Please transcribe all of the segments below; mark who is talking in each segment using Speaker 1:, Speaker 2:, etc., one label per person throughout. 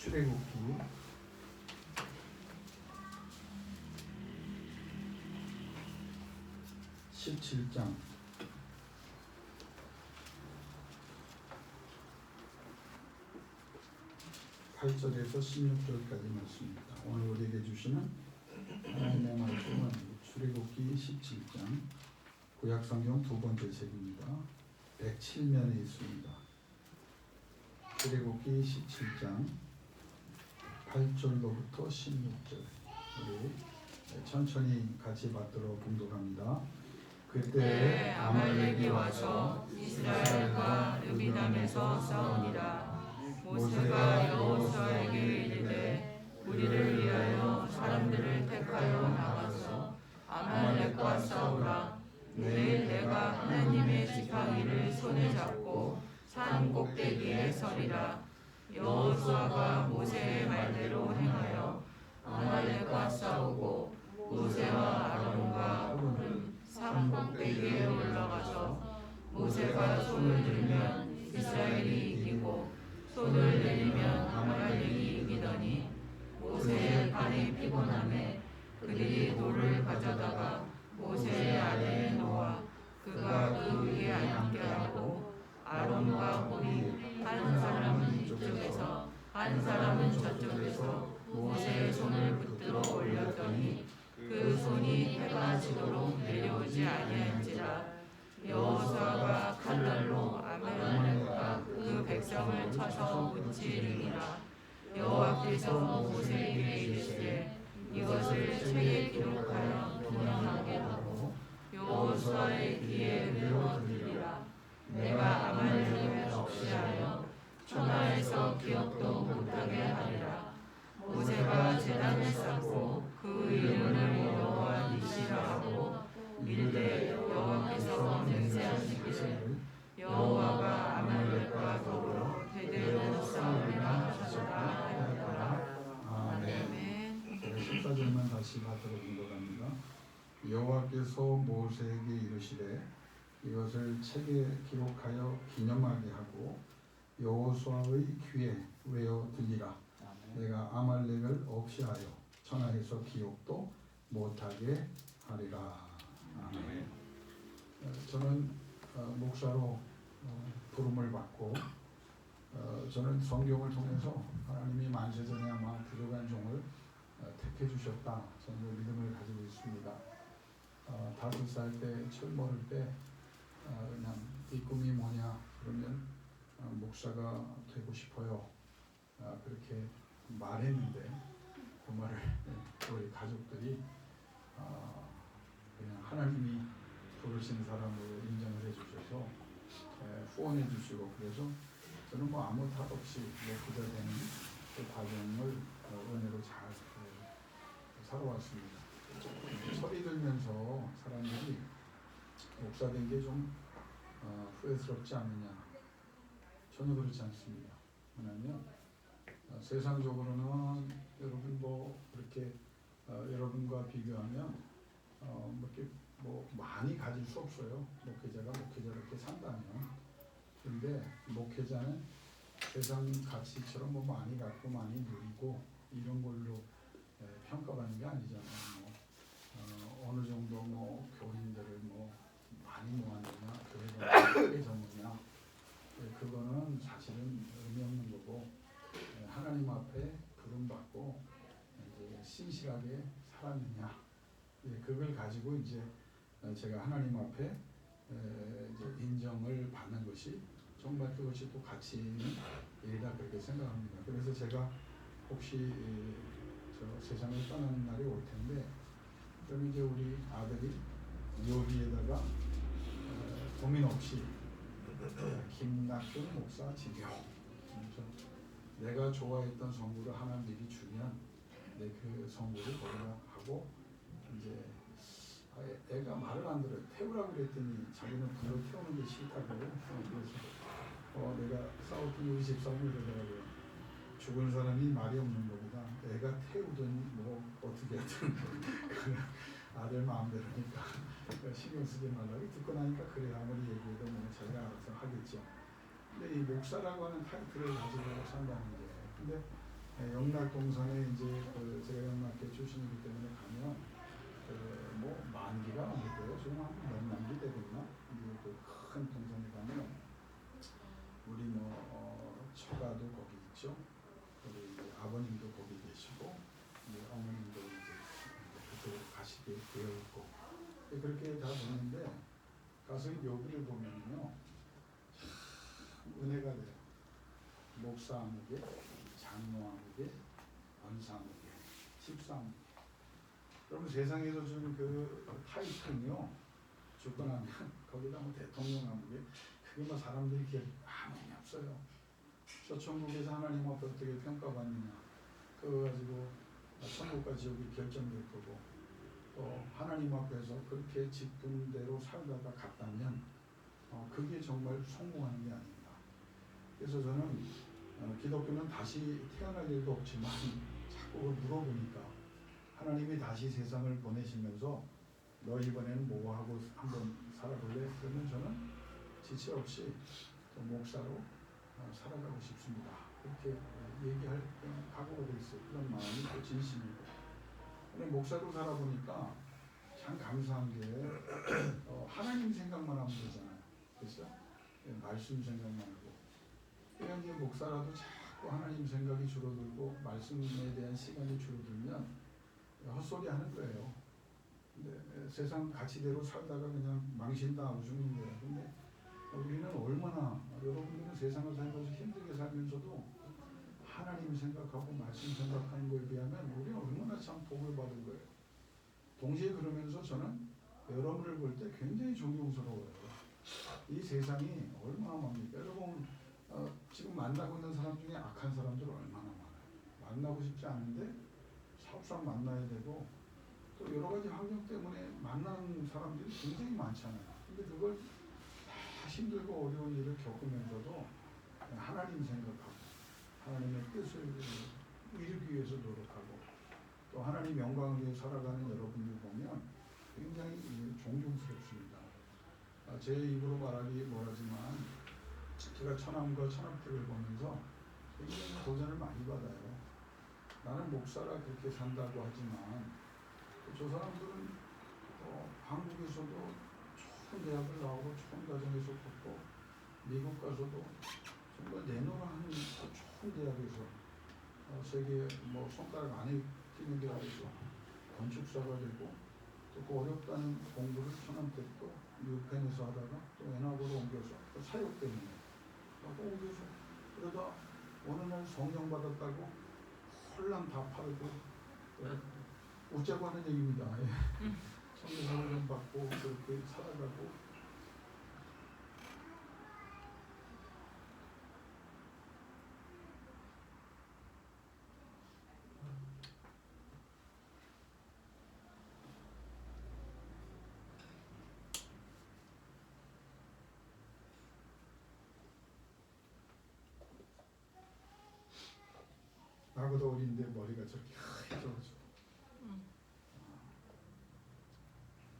Speaker 1: 출애굽기 17장 8절에서 16절까지 말씀입니다. 오늘 우리에게 주시는 하나님의 말씀은 출애굽기 17장 구약성경 두 번째 책입니다. 107면에 있습니다. 출애굽기 17장 8절로부터 16절 우리 천천히 같이 받도록 봉독합니다. 그때 아말렉이 와서 이스라엘과 르비남에서 싸우니라. 모세가 여호수아에게 이르되 우리를 위하여 사람들을 택하여 나가서 아말렉과 싸우라. 내일 내가 하나님의 지팡이를 손에 잡고 산 꼭대기에 서리라. 여호수아가 모세의 말대로 행하여 아말렉과 싸우고 모세와 아론과 홀은 산 꼭대기에 올라가서 모세가 손을 들면 이스라엘이 이기고 손을 내리면 아말렉이 이기더니 모세의 발이 피곤하매 그들이 돌을 가져다가 모세의 아래에 놓아 그가 그 위에 앉게 하고 아론과 홀이 한 사람은 이쪽에서 한 사람은 저쪽에서 모세의 손을 붙들어 올렸더니 그 손이 해가 지도록 내려오지 아니한지라. 여호수아가 칼날로 아말렉과 그 백성을 쳐서 무찌르니라. 여호와께서 모세에게 이르시되 이것을 책에 기록하여 기념하게 하고 여호수아의 귀에 외워두리라. 내가 아말렉을 적시하여 천하에서 기억도 못하게 하리라. 모세가 제단을 쌓고 그 이름을 여호와 니시라 하고 이르되 여호와께서 맹세하시기를 여호와가 아말렉과 더불어 대대로 싸우리라 하셨다 하였더라. 아멘. 14절만 다시 받도록 인도합니다. 여호와께서 모세에게 이르시되 이것을 책에 기록하여 기념하게 하고 여호수아의 귀에 외어 들리라. 내가 아말렉을 없이하여 천하에서 기억도 못하게 하리라. 아멘. 저는 목사로 부름을 받고 저는 성경을 통해서 하나님이 만세전에 아마 부족한 종을 택해 주셨다. 저는 그 믿음을 가지고 있습니다. 5살 때 처음 어릴 때 그냥 이 꿈이 뭐냐 그러면 목사가 되고 싶어요. 그렇게 말했는데 그 말을 우리 가족들이 그냥 하나님이 부르신 사람으로 인정을 해주셔서 후원해 주시고 그래서 저는 뭐 아무 탓 없이 목회자 되는 그 과정을 은혜로 잘 살아왔습니다. 철이 들면서 사람들이 목사 된 게 좀 후회스럽지 않느냐. 전혀 그렇지 않습니다. 왜냐하면 세상적으로는 여러분 뭐 그렇게 여러분과 비교하면 뭐 이렇게 뭐 많이 가질 수 없어요. 목회자가 이렇게 산다면. 그런데 목회자는 세상 가치처럼 뭐 많이 갖고 많이 누리고 이런 걸로 평가받는 게 아니잖아요. 어느 정도 뭐 교인들을 뭐 많이 모았느냐, 교회가 크게 졌느냐, 그거는 사실은 의미 없는 거고 하나님 앞에 부름받고 이제 신실하게 살았느냐, 그걸 가지고 이제 제가 하나님 앞에 이제 인정을 받는 것이 정말 그것이 또 가치 있는 일이다 그렇게 생각합니다. 그래서 제가 혹시 저 세상을 떠나는 날이 올 텐데 그럼 이제 우리 아들이 묘비에다가 고민 없이 김낙준 목사 지명, 내가 좋아했던 성구를 하나 미리 주면 내 그 성구를 거기다 하고 이제 애가 말을 안 들어요. 태우라고 그랬더니 자기는 불러 태우는 게 싫다고. 그래서 내가 싸웠더니 우리 집사람이 이러더라고요. 죽은 사람이 말이 없는 것보다 애가 태우더니 뭐 어떻게 하든 아들 마음대로니까 신경 쓰지 말라고 듣고 나니까 그래 아무리 얘기해도 뭐 자기가 알아서 하겠죠. 근데 이 목사라고 하는 타이틀을 가지고 산다는 게 근데 영락동산에 이제 제가 영락계 출신이기 때문에 가면 뭐 만기가 아닐 거예요. 지금 한 몇만 기 되겠나? 큰 동산에 가면 우리 처가도 거기 있죠. 우리 이제 아버님도 거기 계시고 어머님도 이제 그쪽으로 가시게 되어 있고 그렇게 다 보는데 가서 여기를 보면요 은혜가 돼요. 목사무게, 장로무게, 권사무게, 집사무게. 여러분 세상에서 준 그 타이틀은요 죽고 나면 거기다 뭐 대통령 아무게 그게 뭐 사람들이 기억이 아무 의미 없어요. 저 천국에서 하나님 앞에 어떻게 평가받느냐 그거 가지고 천국과 지옥이 결정될 거고 또 하나님 앞에서 그렇게 직분대로 살다가 갔다면 그게 정말 성공하는 게 아닌가. 그래서 저는 기독교는 다시 태어날 일도 없지만 자꾸 물어보니까 하나님이 다시 세상을 보내시면서 너 이번에는 뭐 하고 한번 살아볼래? 그러면 저는 지체 없이 또 목사로 살아가고 싶습니다. 그렇게 얘기할 각오가 돼 있어요. 그런 마음이 또 진심이고. 근데 목사로 살아보니까 참 감사한 게 하나님 생각만 하면 되잖아요. 그렇죠? 말씀 생각만 하고. 그냥 이제 목사라도 자꾸 하나님 생각이 줄어들고 말씀에 대한 시간이 줄어들면 헛소리 하는 거예요. 근데 세상 가치대로 살다가 그냥 망신당하고 죽는 거예요. 근데 우리는 얼마나 여러분들은 세상을 살면서 힘들게 살면서도 하나님 생각하고 말씀 생각하는 거에 비하면 우리는 얼마나 참 복을 받은 거예요. 동시에 그러면서 저는 여러분을 볼 때 굉장히 존경스러워요. 이 세상이 얼마나 맙니까? 여러분 지금 만나고 있는 사람 중에 악한 사람들 얼마나 많아요. 만나고 싶지 않은데 사업상 만나야 되고 또 여러 가지 환경 때문에 만나는 사람들이 굉장히 많잖아요. 근데 그걸 다 힘들고 어려운 일을 겪으면서도 하나님 생각하고 하나님의 뜻을 이루기 위해서 노력하고 또 하나님 영광을 위해 살아가는 여러분들 보면 굉장히 존경스럽습니다. 제 입으로 말하기 뭐라지만 제가 천암과 천암길을 보면서 굉장히 도전을 많이 받아요. 나는 목사라 그렇게 산다고 하지만 저 사람들은 한국에서도 좋은 대학을 나오고 좋은 가정에서 컸고 미국 가서도 정말 내노라 하는 좋은 대학에서 세계 손가락 안에 끼는 대학에서 건축사가 되고 또 그 어렵다는 공부를 천암 때 또 유펜에서 하다가 또 엔하고로 옮겨서 또 사역 때문에 또 옮겨서 그러다 어느 날 성령 받았다고 홀랑 다 팔고 웃자고 하는 얘기입니다. 성령을 좀 받고 그렇게 살아가고 나보다 어린데 머리가 저렇게 하얘져가지고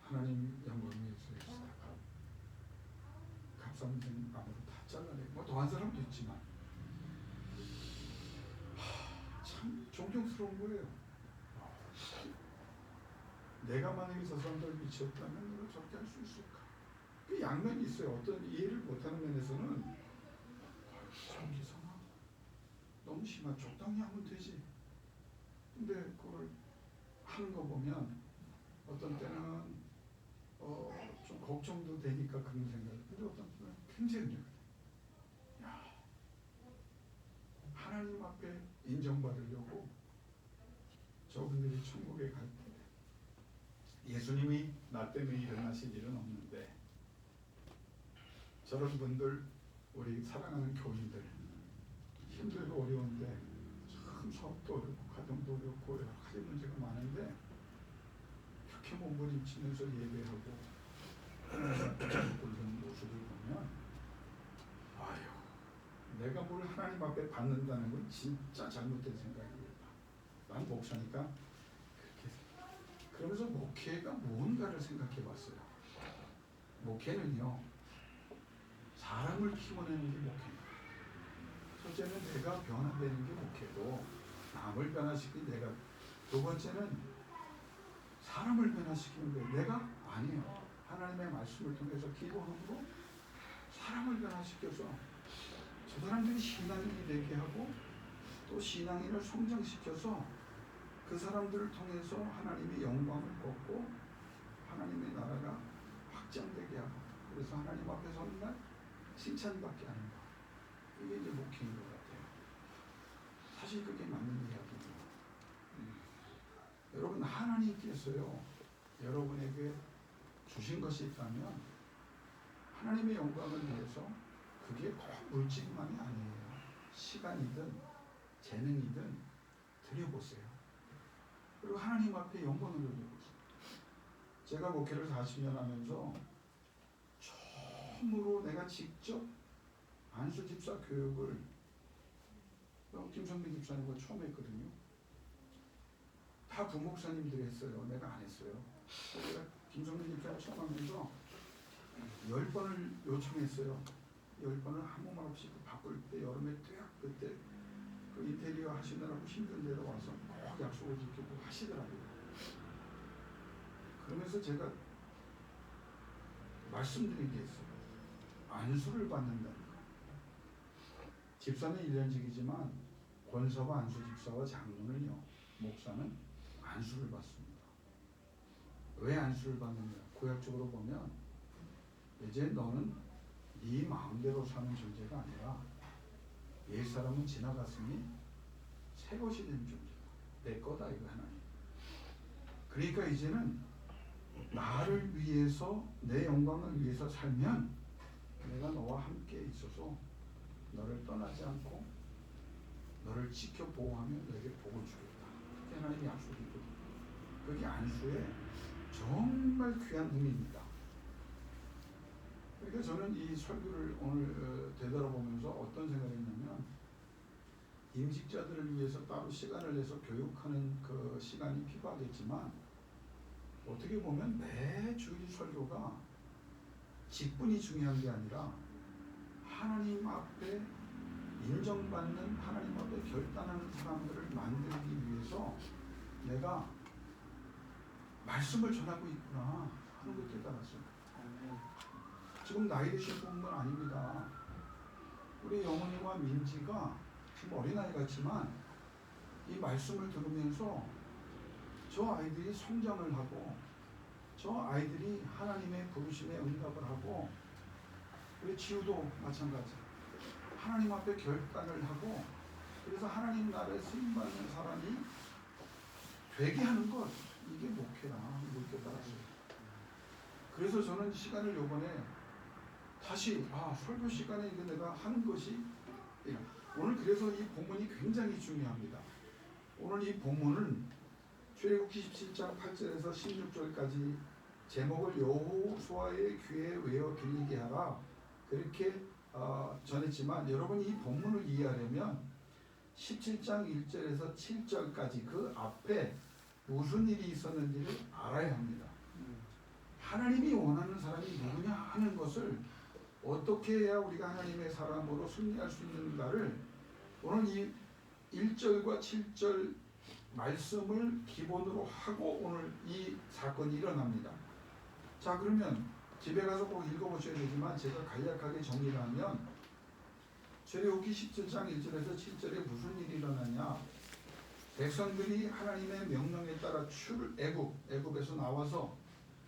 Speaker 1: 하나님 영광을 위해서 갑상선 안으로 다 잘라내고 더한 사람도 있지만 참 존경스러운 거예요. 내가 만약에 저 사람들 미쳤다면 내가 저렇게 할 수 있을까? 그 양면이 있어요. 어떤 이해를 못하는 면에서는 좀 이상하고 너무 심한 적당히 하면 되지. 근데 그걸 하는 거 보면 어떤 때는 좀 걱정도 되니까 그런 생각. 근데 어떤 때는 굉장히 야, 하나님 앞에 인정받으려고 저분들이 천국에 갈 때 예수님이 나 때문에 일어나실 일은 없는데 저런 분들 우리 사랑하는 교인들 힘들고 어려운데 참 사업도 어렵고 가정도 어렵고 여러 가지 문제가 많은데 이렇게 몸부림치면서 예배하고 하나님 모습을 보면 아유 내가 뭘 하나님 앞에 받는다는 건 진짜 잘못된 생각이겠다. 난 목사니까 그렇게 그러면서 목회가 뭔가를 생각해 봤어요. 목회는요 사람을 키워내는 게 목회입니다. 첫째는 내가 변화되는 게 목회고 남을 변화시키는 내가. 두 번째는 사람을 변화시키는 거예요. 내가 아니에요. 하나님의 말씀을 통해서 기도함으로 사람을 변화시켜서 저 사람들이 신앙인이 되게 하고 또 신앙인을 성장시켜서 그 사람들을 통해서 하나님의 영광을 걷고 하나님의 나라가 확장되게 하고 그래서 하나님 앞에 서는 날 칭찬받게 하는 것. 이게 이제 목회인 것 같아요. 사실 그게 맞는 이야기예요. 여러분 하나님께서요 여러분에게 주신 것이 있다면 하나님의 영광을 위해서 그게 꼭 물질만이 아니에요. 시간이든 재능이든 드려보세요. 그리고 하나님 앞에 영광을 돌려보세요. 제가 목회를 40년 하면서 처음으로 내가 직접 안수 집사 교육을 김성민 집사님과 처음 했거든요. 다 부목사님들이 했어요. 내가 안 했어요. 제가 김성민 집사님 처음 하면서 10번을 요청했어요. 10번을 아무 말 없이 바쁠 때 여름에 딱 그때 그 인테리어 하시느라고 힘든 데로 와서 꼭 약속을 지키고 하시더라고요. 그러면서 제가 말씀드린 게 있어요. 안수를 받는다는 거. 집사는 1년직이지만 권사와 안수 집사와 장로는요. 목사는 안수를 받습니다. 왜 안수를 받느냐? 구약적으로 보면 이제 너는 네 마음대로 사는 존재가 아니라 옛사람은 지나갔으니 새 것이 된 존재다. 내 거다 이거 하나님. 그러니까 이제는 나를 위해서 내 영광을 위해서 살면 내가 너와 함께 있어서 너를 떠나지 않고 너를 지켜 보호하며 너에게 복을 주겠다. 그게 하나님의 약속이거든요. 그게 안수의 정말 귀한 의미입니다. 그러니까 저는 이 설교를 오늘 되돌아보면서 어떤 생각을 했냐면 임직자들을 위해서 따로 시간을 내서 교육하는 그 시간이 필요하겠지만 어떻게 보면 매 주일 설교가 직분이 중요한 게 아니라 하나님 앞에 인정받는 하나님 앞에 결단하는 사람들을 만들기 위해서 내가 말씀을 전하고 있구나 하는 걸 깨달았어요. 지금 나이 드신 분은 아닙니다. 우리 영훈이와 민지가 지금 어린아이 같지만 이 말씀을 들으면서 저 아이들이 성장을 하고 저 아이들이 하나님의 부르심에 응답을 하고 우리 지우도 마찬가지 하나님 앞에 결단을 하고 그래서 하나님 나라에 쓰임받는 사람이 되게 하는 것 이게 목회라 이렇게 따랐어요. 그래서 저는 시간을 요번에 다시 설교 시간에 이게 내가 하는 것이 오늘 그래서 이 본문이 굉장히 중요합니다. 오늘 이 본문은 출애굽기 17장 8절에서 16절까지 제목을 여호수아의 귀에 외워 들리게 하라 그렇게 전했지만 여러분 이 본문을 이해하려면 17장 1절에서 7절까지 그 앞에 무슨 일이 있었는지를 알아야 합니다. 하나님이 원하는 사람이 누구냐 하는 것을 어떻게 해야 우리가 하나님의 사람으로 승리할 수 있는가를 오늘 이 1절과 7절 말씀을 기본으로 하고 오늘 이 사건이 일어납니다. 자 그러면 집에 가서 꼭 읽어보셔야 되지만 제가 간략하게 정리를 하면 출애굽기 17장 1절에서 7절에 무슨 일이 일어나냐 백성들이 하나님의 명령에 따라 애굽에서 나와서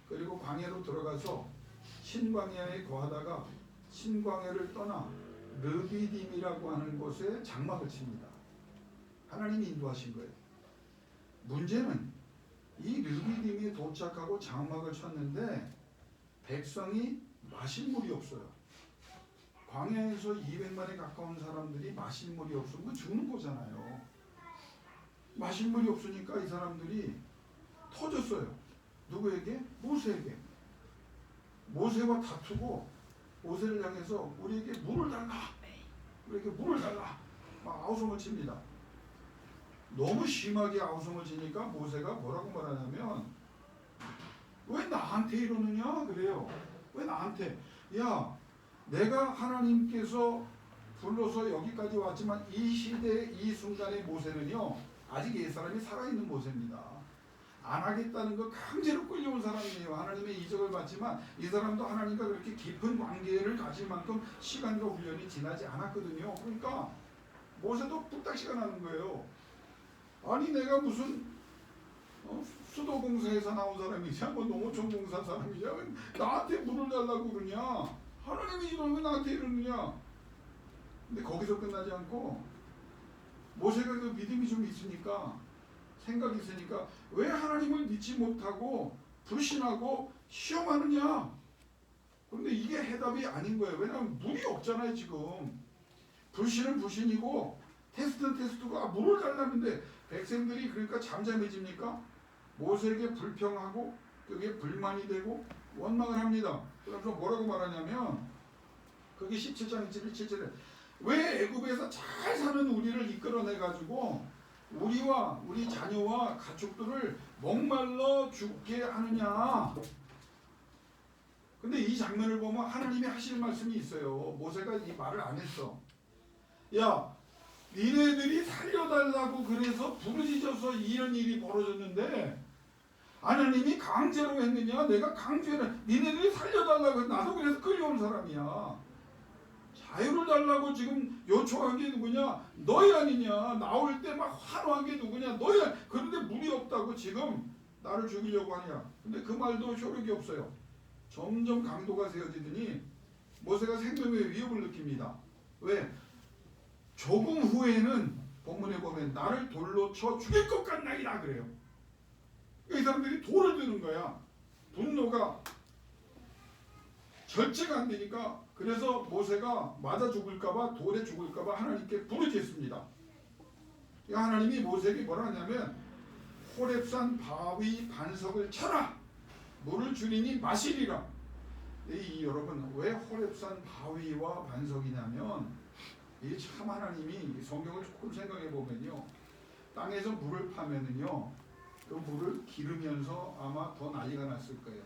Speaker 1: 그리고 광야로 들어가서 신광야에 거하다가 신광야를 떠나 르비딤이라고 하는 곳에 장막을 칩니다. 하나님이 인도하신 거예요. 문제는 이 르비딤에 도착하고 장막을 쳤는데 백성이 마실 물이 없어요. 광야에서 200만에 가까운 사람들이 마실 물이 없으면 죽는 거잖아요. 마실 물이 없으니까 이 사람들이 터졌어요. 누구에게? 모세에게. 모세와 다투고 모세를 향해서 우리에게 물을 달라. 우리에게 물을 달라. 막 아우성을 칩니다. 너무 심하게 아우성을 치니까 모세가 뭐라고 말하냐면 왜 나한테 이러느냐 그래요. 왜 나한테? 야 내가 하나님께서 불러서 여기까지 왔지만 이 시대 이 순간의 모세는요 아직 옛사람이 살아있는 모세입니다. 안 하겠다는 거 강제로 끌려온 사람이에요. 하나님의 이적을 받지만 이 사람도 하나님과 그렇게 깊은 관계를 가질 만큼 시간과 훈련이 지나지 않았거든요. 그러니까 모세도 뚝딱시가 나는 거예요. 아니 내가 무슨 수도공사에서 나온 사람이냐, 뭐 농어촌공사 사람이냐, 나한테 물을 달라고 그러냐, 하나님이 이러면 왜 나한테 이러느냐. 근데 거기서 끝나지 않고 모세가 그 믿음이 좀 있으니까, 생각이 있으니까 왜 하나님을 믿지 못하고 불신하고 시험하느냐. 그런데 이게 해답이 아닌 거예요. 왜냐하면 물이 없잖아요. 지금 불신은 불신이고 테스트는 테스트고, 물을 달라는데 백성들이 그러니까 잠잠해집니까? 모세에게 불평하고 그게 불만이 되고 원망을 합니다. 그래서 뭐라고 말하냐면, 그게 17장 27절에 왜 애굽에서 잘 사는 우리를 이끌어내가지고 우리와 우리 자녀와 가축들을 목말라 죽게 하느냐. 근데 이 장면을 보면 하나님이 하시는 말씀이 있어요. 모세가 이 말을 안 했어. 야, 니네들이 살려달라고 그래서 부르짖어서 이런 일이 벌어졌는데 하나님이 강제로 했느냐? 내가 강제로, 니네들이 살려달라고 해서 나도 그래서 끌려온 사람이야. 자유를 달라고 지금 요청한 게 누구냐? 너희 아니냐? 나올 때 막 환호한 게 누구냐? 너희. 그런데 물이 없다고 지금 나를 죽이려고 하냐? 근데 그 말도 효력이 없어요. 점점 강도가 세워지더니 모세가 생명의 위협을 느낍니다. 왜? 조금 후에는 본문에 보면 나를 돌로 쳐 죽일 것 같나이다 그래요. 이 사람들이 돌을 드는 거야. 분노가 절제가 안 되니까. 그래서 모세가 맞아 죽을까봐, 돌에 죽을까봐 하나님께 부르짖습니다. 하나님이 모세에게 뭐라 하냐면 호렙산 바위 반석을 쳐라, 물을 주리니 마시리라. 여러분, 왜 호렙산 바위와 반석이냐면, 이 참 하나님이 성경을 조금 생각해 보면요, 땅에서 물을 파면은요, 그 물을 기르면서 아마 더 난리가 났을 거예요.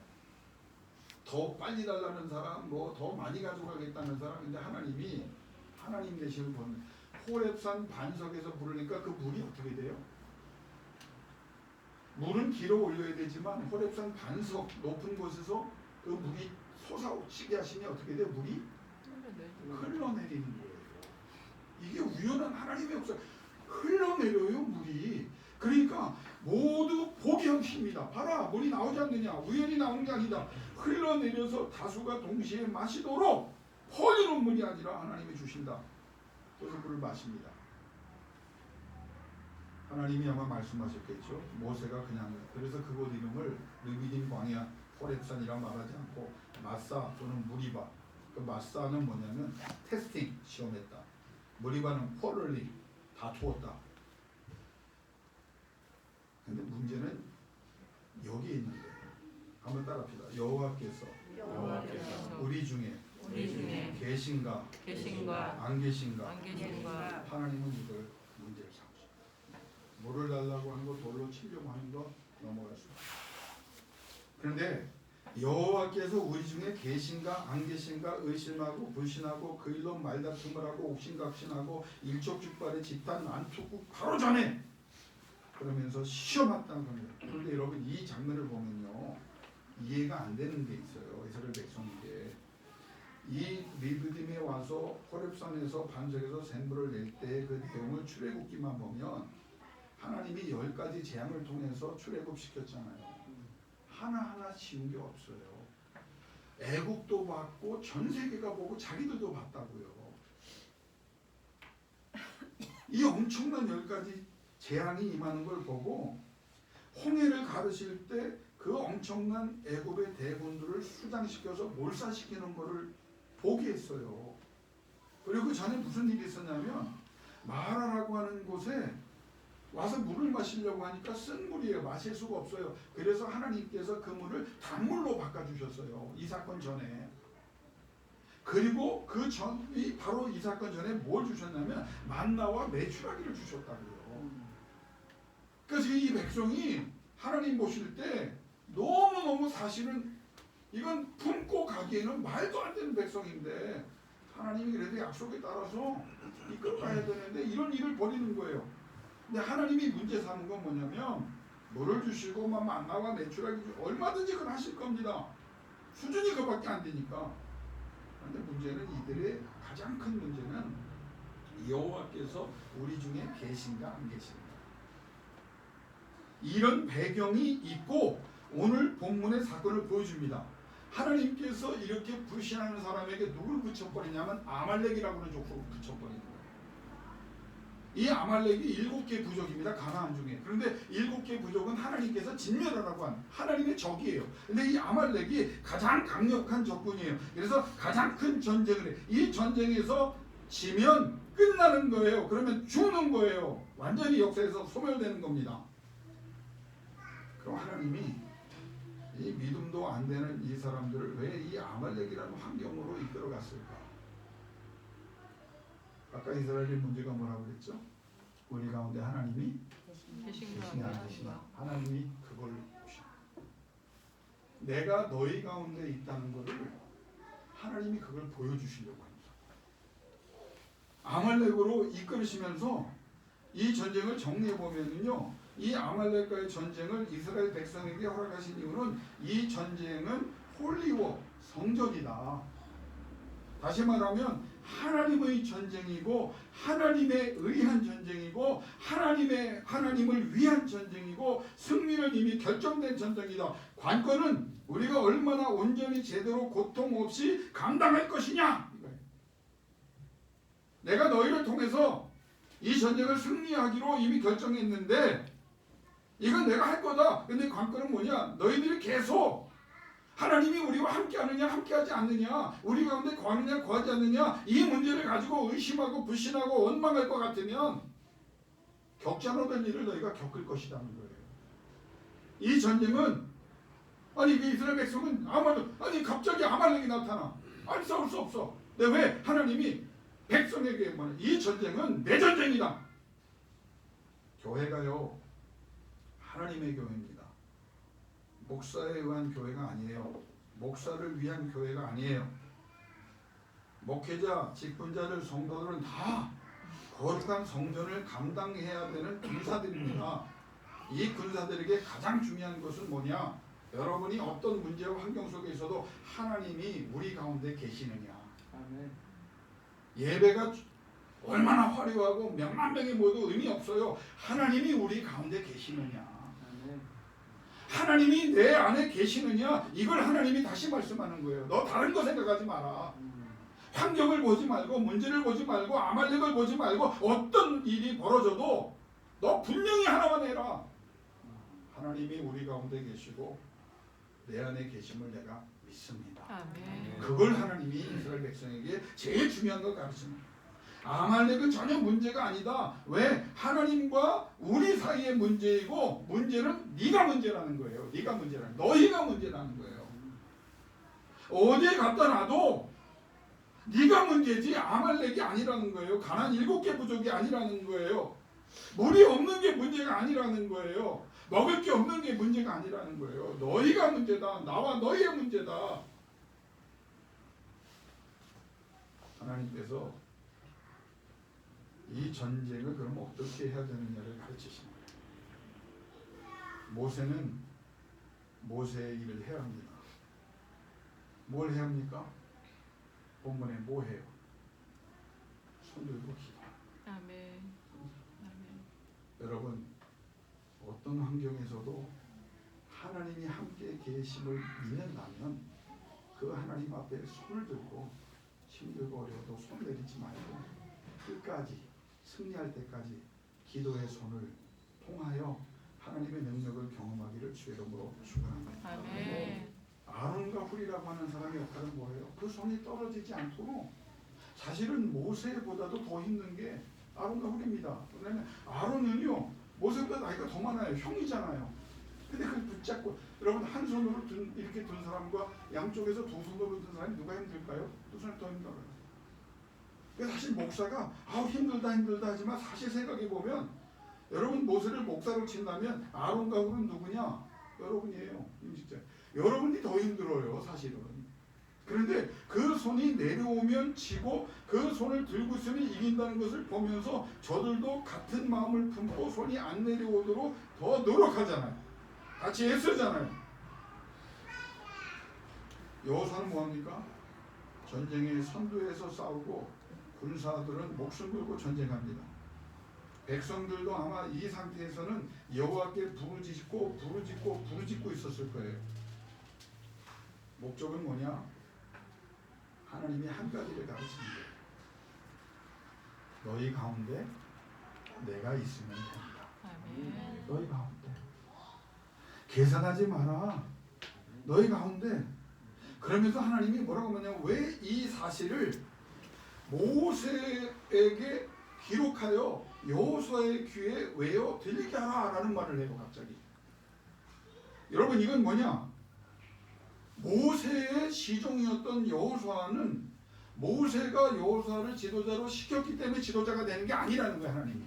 Speaker 1: 더 빨리 달라는 사람, 뭐 더 많이 가져가겠다는 사람. 근데 하나님이 하나님 되시는 분, 호렙산 반석에서 물으니까 그 물이 어떻게 돼요? 물은 길어 올려야 되지만 호렙산 반석 높은 곳에서 그 물이 솟아오르게 하시면 어떻게 돼요? 물이 흘러내리는 거예요. 이게 우연한 하나님의 역사. 흘러내려요 물이. 그러니까 모두 복이 형식입니다. 봐라, 물이 나오지 않느냐. 우연히 나오는 게 아니다. 흘러내려서 다수가 동시에 마시도록 퍼지는 물이 아니라 하나님이 주신다. 그래서 물을 마십니다. 하나님이 아마 말씀하셨겠죠. 모세가 그냥. 그래서 그곳 이름을 르비딤 광야 호렙산이라 말하지 않고 마사 또는 무리바. 그 마사는 뭐냐면 테스팅, 시험했다. 무리바는 포럴리, 다투었다. 근데 문제는 여기 있는 거예요. 한번 따라합시다. 여호와께서 우리 중에 계신가 안 계신가. 하나님은 이걸 문제를 삼으십니다. 물을 달라고 한 거, 돌로 치려고 하는 거 넘어갈 수 없어요. 그런데 여호와께서 우리 중에 계신가 안 계신가 의심하고 불신하고 그 일로 말다툼을 하고 옥신각신하고 일촉즉발의 집단 난투국 바로 전에 그러면서 시험했다는 겁니다. 그런데 여러분, 이 장면을 보면요, 이해가 안 되는 게 있어요. 이스라엘 백성에게. 이 리브딤에 와서 호렙산에서 반석에서 샘물을 낼 때 그 내용을 출애굽기만 보면 하나님이 10가지 재앙을 통해서 출애굽시켰잖아요. 하나하나 쉬운 게 없어요. 애국도 받고 전 세계가 보고 자기들도 봤다고요. 이 엄청난 10가지 재앙이 임하는 걸 보고 홍해를 가르실 때 그 엄청난 애굽의 대군들을 수장시켜서 몰살시키는 것을 보게 했어요. 그리고 그 전에 무슨 일이 있었냐면, 마라라고 하는 곳에 와서 물을 마시려고 하니까 쓴 물이에요. 마실 수가 없어요. 그래서 하나님께서 그 물을 단물로 바꿔주셨어요. 이 사건 전에. 그리고 그 전이 바로 이 사건 전에 뭘 주셨냐면 만나와 메추라기를 주셨다고요. 그래서 이 백성이 하나님 보실 때 너무너무 사실은 이건 품고 가기에는 말도 안 되는 백성인데 하나님이 그래도 약속에 따라서 이끌어가야 되는데 이런 일을 벌이는 거예요. 근데 하나님이 문제 삼은 건 뭐냐면 물을 주시고 막 만나와 매출하기 얼마든지 그걸 하실 겁니다. 수준이 그밖에 안 되니까. 그런데 문제는 이들의 가장 큰 문제는 여호와께서 우리 중에 계신가 안 계신가. 이런 배경이 있고 오늘 본문의 사건을 보여줍니다. 하나님께서 이렇게 불신하는 사람에게 누굴 붙여버리냐면 아말렉이라고 하는 족속을 붙여버리는 거예요. 이 아말렉이 7개 부족입니다. 가나안 중에. 그런데 7개 부족은 하나님께서 진멸하라고 한 하나님의 적이에요. 근데 이 아말렉이 가장 강력한 적군이에요. 그래서 가장 큰 전쟁을 해요. 이 전쟁에서 지면 끝나는 거예요. 그러면 죽는 거예요. 완전히 역사에서 소멸되는 겁니다. 그럼 하나님이 이 믿음도 안 되는 이 사람들을 왜 이 아말렉이라는 환경으로 이끌어갔을까? 아까 이스라엘의 문제가 뭐라고 그랬죠? 우리 가운데 하나님이 계시냐 안 계시냐. 하나님이 그걸 보시는. 내가 너희 가운데 있다는 것을 하나님이 그걸 보여주시려고 합니다. 아말렉으로 이끌으시면서 이 전쟁을 정리해 보면은요, 이 아말렉과의 전쟁을 이스라엘 백성에게 허락하신 이유는 이 전쟁은 홀리워 성전이다. 다시 말하면 하나님의 전쟁이고 하나님에 의한 전쟁이고 하나님을 위한 전쟁이고 승리는 이미 결정된 전쟁이다. 관건은 우리가 얼마나 온전히 제대로 고통 없이 감당할 것이냐. 내가 너희를 통해서 이 전쟁을 승리하기로 이미 결정했는데 이건 내가 할 거다. 근데 관건은 뭐냐? 너희들이 계속 하나님이 우리와 함께하느냐 함께하지 않느냐, 우리 가운데 거하느냐 거하지 않느냐, 이 문제를 가지고 의심하고 불신하고 원망할 것 같으면 겪자노된 일을 너희가 겪을 것이라는 거예요. 이 전쟁은 아니 이스라엘 백성은 아니 갑자기 아말렉이 나타나. 아니 싸울 수 없어. 근데 왜 하나님이 백성에게 말해? 이 전쟁은 내 전쟁이다. 교회가요 하나님의 교회입니다. 목사에 의한 교회가 아니에요. 목사를 위한 교회가 아니에요. 목회자, 직분자들, 성도들은 다 거룩한 성전을 감당해야 되는 군사들입니다. 이 군사들에게 가장 중요한 것은 뭐냐? 여러분이 어떤 문제와 환경 속에 있어도 하나님이 우리 가운데 계시느냐. 아멘. 예배가 얼마나 화려하고 몇만 명이 모여도 의미 없어요. 하나님이 우리 가운데 계시느냐. 하나님이 내 안에 계시느냐. 이걸 하나님이 다시 말씀하는 거예요. 너 다른 거 생각하지 마라. 환경을 보지 말고 문제를 보지 말고 아말렉을 보지 말고 어떤 일이 벌어져도 너 분명히 하나만 해라. 하나님이 우리 가운데 계시고 내 안에 계심을 내가 믿습니다. 아멘. 그걸 하나님이 이스라엘 백성에게 제일 중요한 걸 가르칩니다. 아말렉은 전혀 문제가 아니다. 왜? 하나님과 우리 사이의 문제이고 문제는 네가 문제라는 거예요. 네가 문제라는 너희가 문제라는 거예요. 어디에 갖다 놔도 네가 문제지 아말렉이 아니라는 거예요. 가나안 7개 부족이 아니라는 거예요. 물이 없는 게 문제가 아니라는 거예요. 먹을 게 없는 게 문제가 아니라는 거예요. 너희가 문제다. 나와 너희의 문제다. 하나님께서 이 전쟁을 그럼 어떻게 해야 되느냐를 가르치신 거예요. 모세는 모세의 일을 해야 합니다. 뭘 해야 합니까? 본문에 뭐 해요? 손 들고 기도. 아멘. 여러분 어떤 환경에서도 하나님이 함께 계심을 믿는다면 그 하나님 앞에 손을 들고 힘들고 어려워도 손 내리지 말고 끝까지 승리할 때까지 기도의 손을 통하여 하나님의 능력을 경험하기를 주의 이름으로 축원합니다. 아멘. 아론과 훌이라고 하는 사람의 역할은 뭐예요? 그 손이 떨어지지 않도록 사실은 모세보다도 더 힘든 게 아론과 훌입니다. 왜냐하면 아론은요 모세보다 나이가 더 많아요. 형이잖아요. 근데 그걸 붙잡고 여러분 한 손으로 이렇게 든 사람과 양쪽에서 두 손으로 든 사람이 누가 힘들까요? 두 손이 더 힘들어요. 사실 목사가 힘들다 하지만 사실 생각해 보면 여러분 모세를 목사로 친다면 아론과 훌은 누구냐? 여러분이에요. 임직자. 여러분이 더 힘들어요. 사실은. 그런데 그 손이 내려오면 지고 그 손을 들고 있으면 이긴다는 것을 보면서 저들도 같은 마음을 품고 손이 안 내려오도록 더 노력하잖아요. 같이 애쓰잖아요. 여호수아는 뭐합니까? 전쟁의 선두에서 싸우고 군사들은 목숨 걸고 전쟁합니다. 백성들도 아마 이 상태에서는 여호와께 부르짖고 있었을 거예요. 목적은 뭐냐? 하나님이 한 가지를 가르치는 거예요. 너희 가운데 내가 있으면 된다. 너희 가운데 계산하지 마라. 너희 가운데. 그러면서 하나님이 뭐라고 하냐면 왜 이 사실을 모세에게 기록하여 여호수아의 귀에 외워 들리게 하라 라는 말을 해요. 갑자기. 여러분 이건 뭐냐? 모세의 시종이었던 여호수아는 모세가 여호수아를 지도자로 시켰기 때문에 지도자가 되는 게 아니라는 거예요. 하나님이.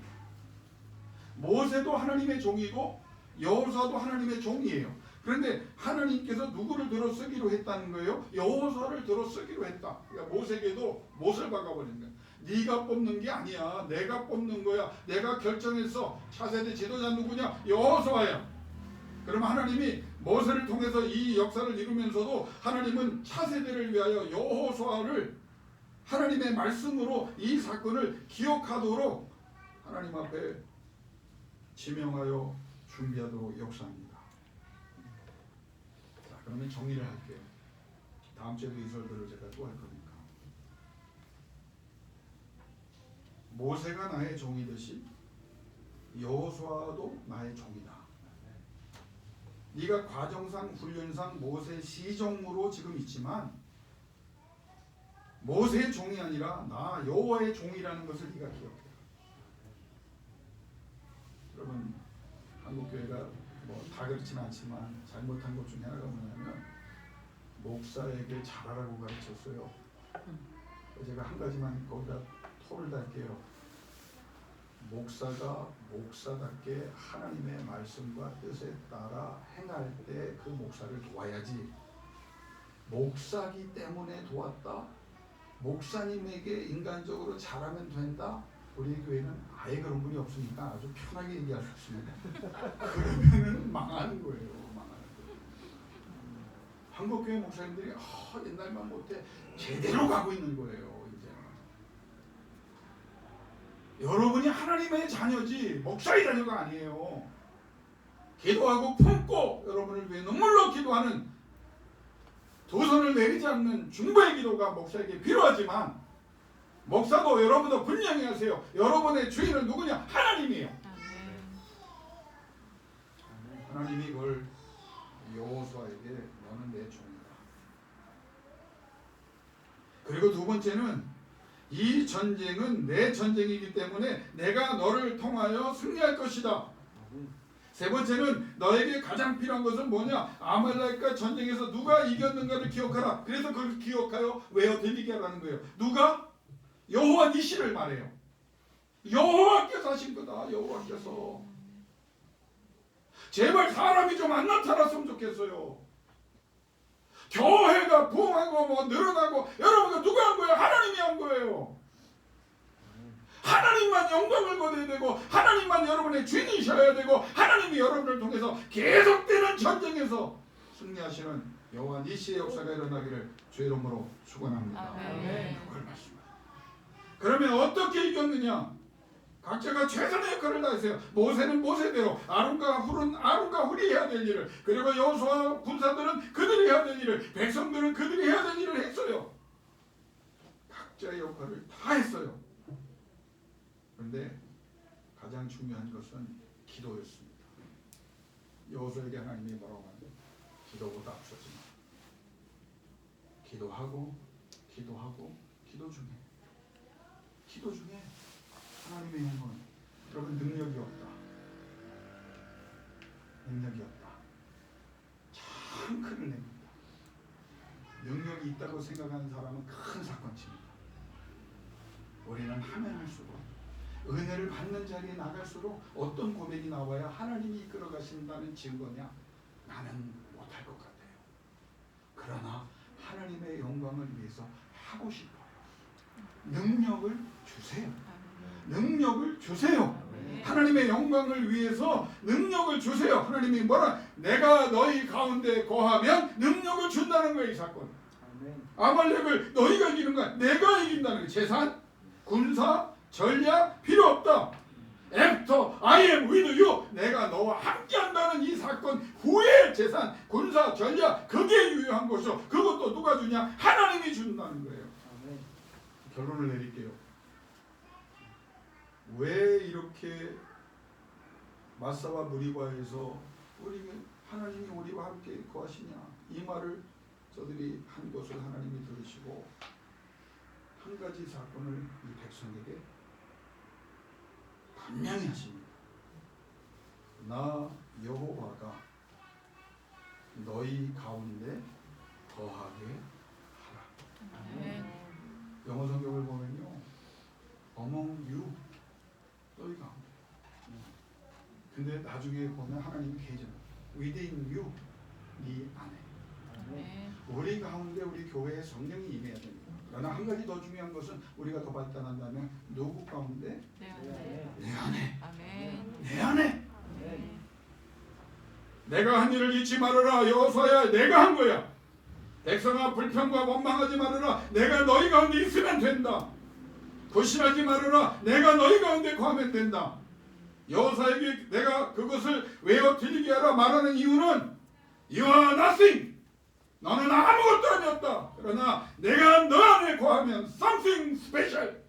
Speaker 1: 모세도 하나님의 종이고 여호수아도 하나님의 종이에요. 그런데 하나님께서 누구를 들어 쓰기로 했다는 거예요? 여호수아를 들어 쓰기로 했다. 그러니까 모세에게도 못을 박아버린 거예요. 네가 뽑는 게 아니야. 내가 뽑는 거야. 내가 결정했어. 차세대 지도자 누구냐? 여호수아야. 그러면 하나님이 모세를 통해서 이 역사를 이루면서도 하나님은 차세대를 위하여 여호수아를 하나님의 말씀으로 이 사건을 기억하도록 하나님 앞에 지명하여 준비하도록 역사합니다. 자, 그러면 정리를 할게요. 다음 주에도 이 설교를 제가 또 할 거니까. 모세가 나의 종이듯이 여호수아도 나의 종이다. 네가 과정상 훈련상 모세 시종으로 지금 있지만 모세의 종이 아니라 나 여호와의 종이라는 것을 네가 기억해. 여러분 한국교회가 뭐 다 그렇지는 않지만 잘못한 것 중에 하나가 뭐냐면 목사에게 잘하라고 가르쳤어요. 제가 한 가지만 거기다 토를 달게요. 목사가 목사답게 하나님의 말씀과 뜻에 따라 행할 때 그 목사를 도와야지. 목사기 때문에 도왔다. 목사님에게 인간적으로 잘하면 된다. 우리 교회는 아예 그런 분이 없으니까 아주 편하게 얘기할 수 있습니다. 그러면은 망하는 거예요. 망하는 거예요. 한국교회 목사님들이 옛날만 못해 제대로 가고 있는 거예요. 이제 여러분이 하나님의 자녀지 목사의 자녀가 아니에요. 기도하고 품고 여러분을 위해 눈물로 기도하는 두 손을 내리지 않는 중보의 기도가 목사에게 필요하지만 목사도 여러분도 분명히 하세요. 여러분의 주인은 누구냐? 하나님이에요. 하나님이 그걸 여호수아에게 너는 내 종이다. 그리고 두 번째는 이 전쟁은 내 전쟁이기 때문에 내가 너를 통하여 승리할 것이다. 세 번째는 너에게 가장 필요한 것은 뭐냐? 아말렉과 전쟁에서 누가 이겼는가를 기억하라. 그래서 그걸 기억하여 외워 들리게 하라는 거예요. 누가? 여호와 니시를 말해요. 여호와께서 하신 거다. 여호와께서. 제발 사람이 좀 안 나타났으면 좋겠어요. 교회가 부흥하고 뭐 늘어나고 여러분은 누가 한 거예요? 하나님이 한 거예요. 하나님만 영광을 거둬야 되고 하나님만 여러분의 주인이셔야 되고 하나님이 여러분을 통해서 계속되는 전쟁에서 승리하시는 여호와 니시의 역사가 일어나기를 주의 이름으로 축원합니다. 그걸 말씀합니다. 그러면 어떻게 이겼느냐? 각자가 최선의 역할을 다했어요. 모세는 모세대로, 아론과 훌이 해야 될 일을, 그리고 여호수아 군사들은 그들이 해야 될 일을, 백성들은 그들이 해야 될 일을 했어요. 각자의 역할을 다 했어요. 그런데 가장 중요한 것은 기도였습니다. 여호수아에게 하나님이 뭐라고 하냐? 기도보다 앞서지 마. 기도하고 기도 중에 하나님의 영광. 여러분 능력이 없다. 참 큰일 냅니다. 능력이 있다고 생각하는 사람은 큰 사건칩니다. 우리는 하면 할수록 은혜를 받는 자리에 나갈수록 어떤 고백이 나와야 하나님이 이끌어 가신다는 증거냐? 나는 못할 것 같아요. 그러나 하나님의 영광을 위해서 하고 싶어요. 능력을 주세요. 능력을 주세요. 하나님의 영광을 위해서 능력을 주세요. 하나님이 뭐라? 내가 너희 가운데 거하면 능력을 준다는 거예요. 이 사건. 아말렉을 너희가 이기는 거야. 내가 이긴다는 거예요. 재산, 군사, 전략 필요 없다. After I am with you. 내가 너와 함께 한다는 이 사건 후에 재산, 군사, 전략 그게 유효한 것이죠. 그것도 누가 주냐? 하나님이 준다는 거예요. 결론을 내릴게요. 왜 이렇게 마사와 무리바에서 하나님이 우리와 함께 거하시냐? 이 말을 저들이 한 것을 하나님이 들으시고 한 가지 사건을 이 백성에게 분명히 하십니다. 나 여호와가 너희 가운데 거하게 하라. 영어 성경을 보면요, among you, 너희 가운데. 근데 나중에 보면 하나님이 계시는 within you, 네 안에. 우리 가운데 우리 교회에 성령이 임해야 됩니다. 그러나 한 가지 더 중요한 것은 우리가 더 발전한다면 누구 가운데? 내 안에. 내 안에. 내가 한 일을 잊지 말아라. 여호수아야, 내가 한 거야. 백성아, 불평과 원망하지 말아라. 내가 너희 가운데 있으면 된다. 불신하지 말아라. 내가 너희 가운데 거하면 된다. 여호수아에게 내가 그것을 외워 들리게 하라 말하는 이유는 You are nothing. 너는 아무것도 아니었다. 그러나 내가 너 안에 거하면 something special.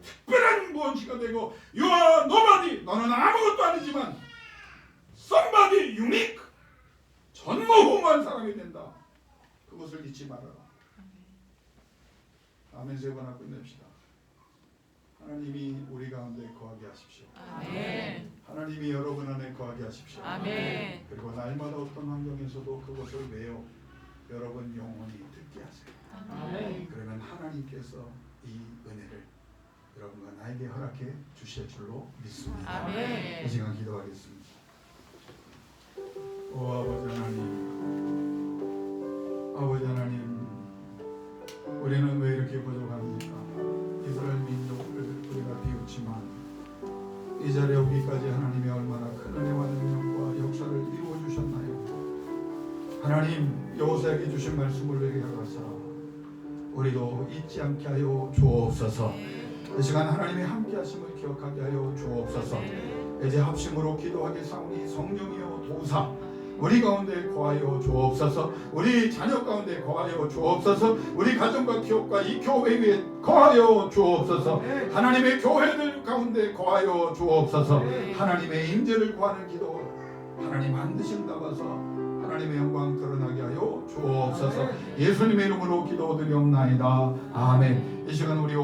Speaker 1: 특별한 무언지가 되고 You are nobody. 너는 아무것도 아니지만 somebody unique. 전무후무한 사람이 된다. 그것을 잊지 말아라. 아멘. 세 번 하고 끝냅시다. 하나님이 우리 가운데 거하게 하십시오.
Speaker 2: 아멘.
Speaker 1: 하나님이 여러분 안에 거하게 하십시오.
Speaker 2: 아멘.
Speaker 1: 그리고 날마다 어떤 환경에서도 그것을 외워 여러분 영원히 듣게 하세요.
Speaker 2: 아멘.
Speaker 1: 그러면 하나님께서 이 은혜를 여러분과 나에게 허락해 주실 줄로 믿습니다.
Speaker 2: 아멘.
Speaker 1: 이 시간 기도하겠습니다. 오 아버지 하나님, 아버지 하나님, 우리는 왜 이렇게 부족합니까? 이스라엘 민족을 우리가 비웃지만 이 자리에 오기까지 하나님이 얼마나 큰 은혜와 능력과 역사를 이루어 주셨나요? 하나님, 여호수아에게 주신 말씀을 회개하가사 우리도 잊지 않게 하여 주옵소서. 이 시간 하나님의 함께 하심을 기억하게 하여 주옵소서. 이제 합심으로 기도하겠사오니 성령이여 도사 우리 가운데 거하여 주옵소서. 우리 자녀 가운데 거하여 주옵소서. 우리 가정과 기업과 이 교회 위에 거하여 주옵소서. 하나님의 교회들 가운데 거하여 주옵소서. 하나님의 임재를 구하는 기도 하나님 반드시 응답하사 하나님의 영광 드러나게 하여 주옵소서. 예수님의 이름으로 기도드리옵나이다. 아멘. 이 시간 우리